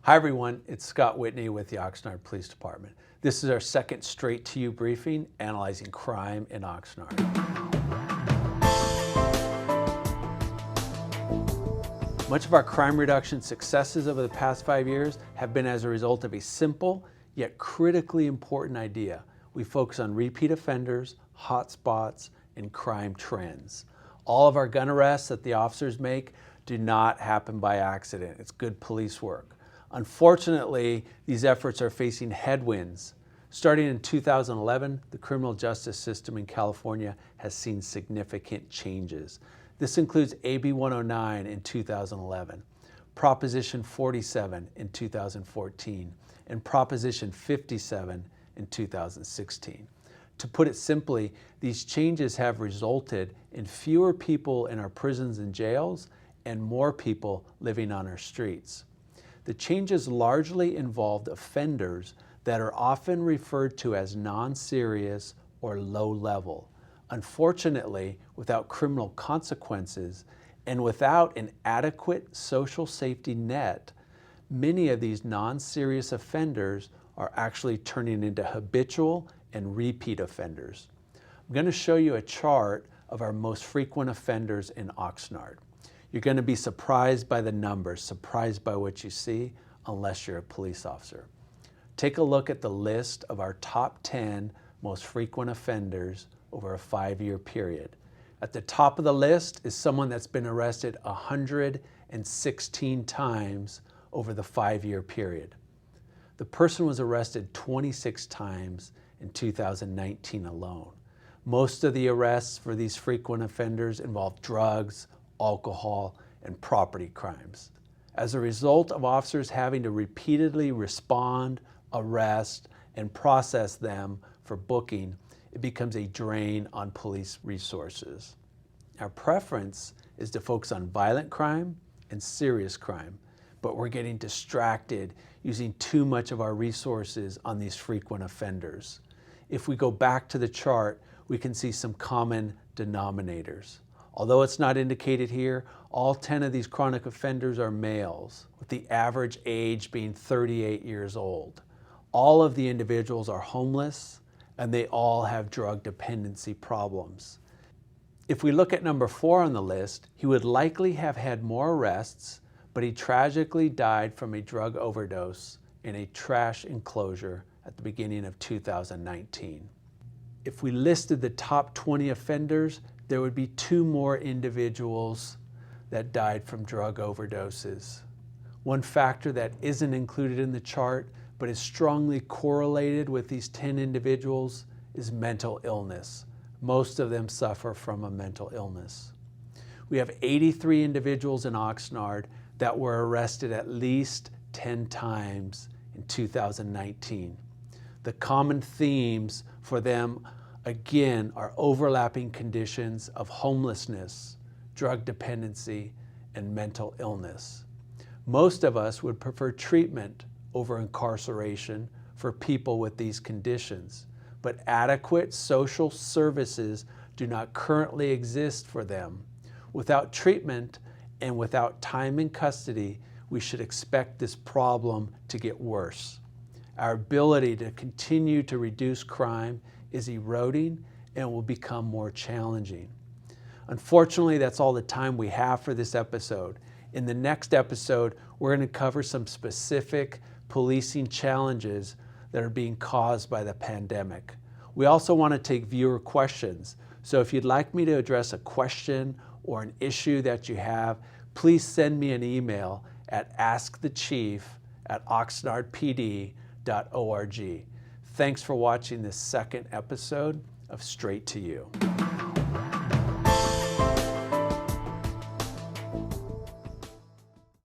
Hi everyone, it's Scott Whitney with the Oxnard Police Department. This is our second Straight to You briefing analyzing crime in Oxnard. Much of our crime reduction successes over the past 5 years have been as a result of a simple yet critically important idea. We focus on repeat offenders, hotspots, and crime trends. All of our gun arrests that the officers make do not happen by accident. It's good police work. Unfortunately, these efforts are facing headwinds. Starting in 2011, the criminal justice system in California has seen significant changes. This includes AB 109 in 2011, Proposition 47 in 2014, and Proposition 57 in 2016. To put it simply, these changes have resulted in fewer people in our prisons and jails and more people living on our streets. The changes largely involved offenders that are often referred to as non-serious or low-level. Unfortunately, without criminal consequences and without an adequate social safety net, many of these non-serious offenders are actually turning into habitual and repeat offenders. I'm going to show you a chart of our most frequent offenders in Oxnard. You're going to be surprised by the numbers, surprised by what you see, unless you're a police officer. Take a look at the list of our top 10 most frequent offenders over a 5-year period. At the top of the list is someone that's been arrested 116 times over the 5-year period. The person was arrested 26 times in 2019 alone. Most of the arrests for these frequent offenders involve drugs, alcohol, and property crimes. As a result of officers having to repeatedly respond, arrest, and process them for booking, it becomes a drain on police resources. Our preference is to focus on violent crime and serious crime, but we're getting distracted using too much of our resources on these frequent offenders. If we go back to the chart, we can see some common denominators. Although it's not indicated here, all 10 of these chronic offenders are males, with the average age being 38 years old. All of the individuals are homeless, and they all have drug dependency problems. If we look at number 4 on the list, he would likely have had more arrests, but he tragically died from a drug overdose in a trash enclosure at the beginning of 2019. If we listed the top 20 offenders, there would be 2 more individuals that died from drug overdoses. One factor that isn't included in the chart, but is strongly correlated with these 10 individuals, is mental illness. Most of them suffer from a mental illness. We have 83 individuals in Oxnard that were arrested at least 10 times in 2019. The common themes for them again are overlapping conditions of homelessness, drug dependency, and mental illness. Most of us would prefer treatment over incarceration for people with these conditions, but adequate social services do not currently exist for them. Without treatment and without time in custody, we should expect this problem to get worse. Our ability to continue to reduce crime is eroding and will become more challenging. Unfortunately, that's all the time we have for this episode. In the next episode, we're going to cover some specific policing challenges that are being caused by the pandemic. We also want to take viewer questions. So if you'd like me to address a question or an issue that you have, please send me an email at askthechief@oxnardpd.org. Thanks for watching this second episode of Straight to You.